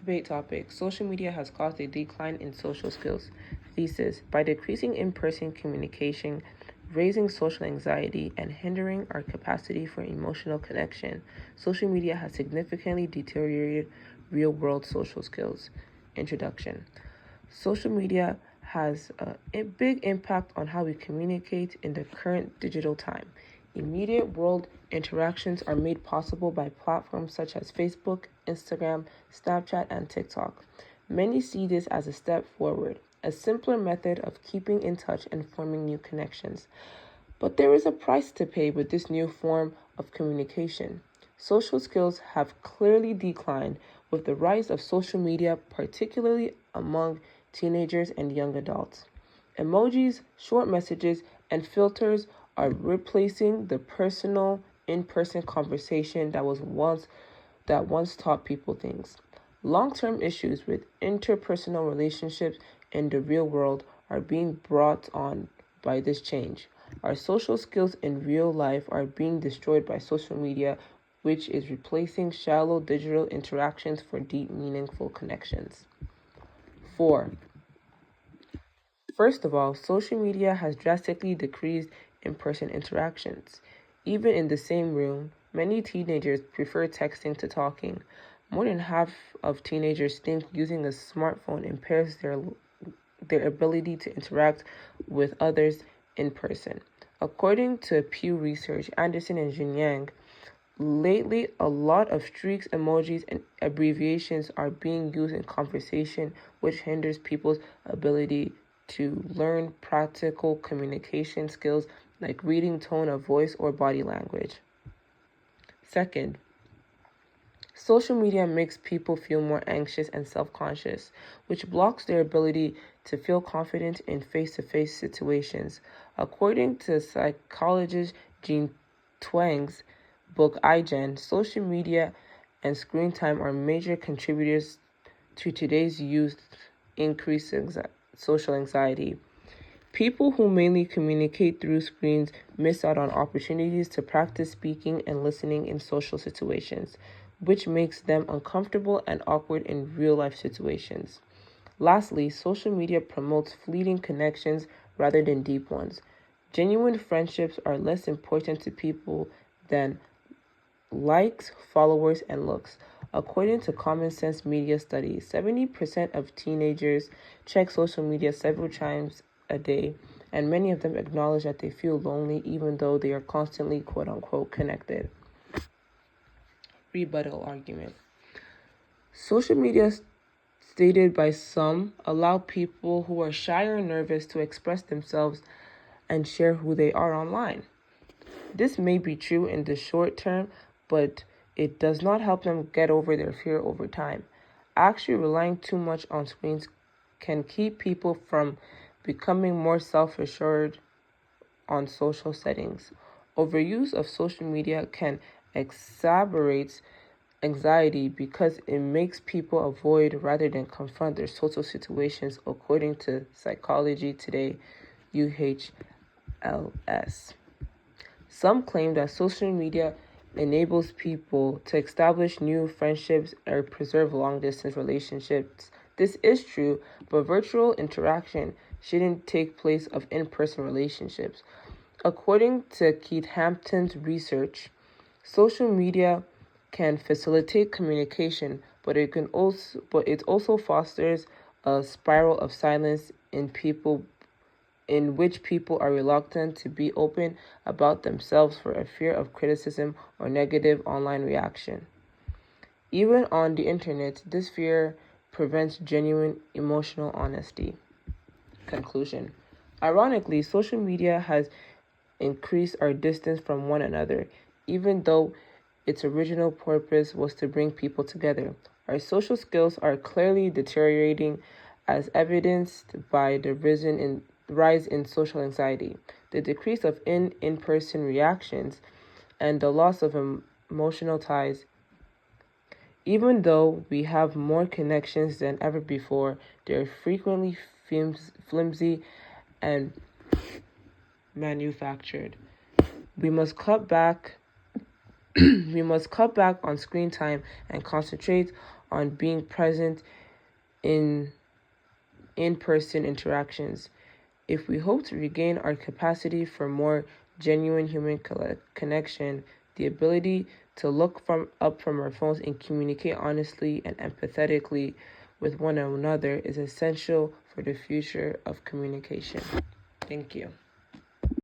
Debate topic: Social media has caused a decline in social skills. Thesis: by decreasing in person communication, raising social anxiety, and hindering our capacity for emotional connection, social media has significantly deteriorated real world social skills. Introduction: social media has a big impact on how we communicate in the current digital time. Immediate world interactions are made possible by platforms such as Facebook, Instagram, Snapchat, and TikTok. Many see this as a step forward, a simpler method of keeping in touch and forming new connections. But there is a price to pay with this new form of communication. Social skills have clearly declined with the rise of social media, particularly among teenagers and young adults. Emojis, short messages, and filters are replacing the personal, in-person conversation that once taught people things. Long-term issues with interpersonal relationships in the real world are being brought on by this change. Our social skills in real life are being destroyed by social media, which is replacing shallow digital interactions for deep, meaningful connections. 4. First of all, social media has drastically decreased in person interactions. Even in the same room, many teenagers prefer texting to talking. More than half of teenagers think using a smartphone impairs their ability to interact with others in person. According to Pew Research, Anderson and Jinyang, lately a lot of streaks, emojis, and abbreviations are being used in conversation, which hinders people's ability to learn practical communication skills like reading tone of voice or body language. Second, social media makes people feel more anxious and self-conscious, which blocks their ability to feel confident in face-to-face situations. According to psychologist Jean Tweng's book iGen, social media and screen time are major contributors to today's youth increased social anxiety. People who mainly communicate through screens miss out on opportunities to practice speaking and listening in social situations, which makes them uncomfortable and awkward in real-life situations. Lastly, social media promotes fleeting connections rather than deep ones. Genuine friendships are less important to people than likes, followers, and looks. According to Common Sense Media studies, 70% of teenagers check social media several times a day, and many of them acknowledge that they feel lonely even though they are constantly quote-unquote connected. Rebuttal argument. Social media, stated by some, allow people who are shy or nervous to express themselves and share who they are online. This may be true in the short term, but it does not help them get over their fear over time. Actually, relying too much on screens can keep people from becoming more self-assured on social settings. Overuse of social media can exacerbate anxiety because it makes people avoid rather than confront their social situations, according to Psychology Today, UHLS. Some claim that social media enables people to establish new friendships or preserve long-distance relationships. This is true, but virtual interaction shouldn't take place of in-person relationships. According to Keith Hampton's research, social media can facilitate communication, but it also fosters a spiral of silence in which people are reluctant to be open about themselves for a fear of criticism or negative online reaction. Even on the internet, this fear prevents genuine emotional honesty. Conclusion. Ironically, social media has increased our distance from one another, even though its original purpose was to bring people together. Our social skills are clearly deteriorating, as evidenced by the rise in social anxiety, the decrease of in-person reactions, and the loss of emotional ties. Even though we have more connections than ever before, they are frequently flimsy and manufactured. We must cut back on screen time and concentrate on being present in in-person interactions. If we hope to regain our capacity for more genuine human connection, the ability to look up from our phones and communicate honestly and empathetically with one another is essential for the future of communication. Thank you.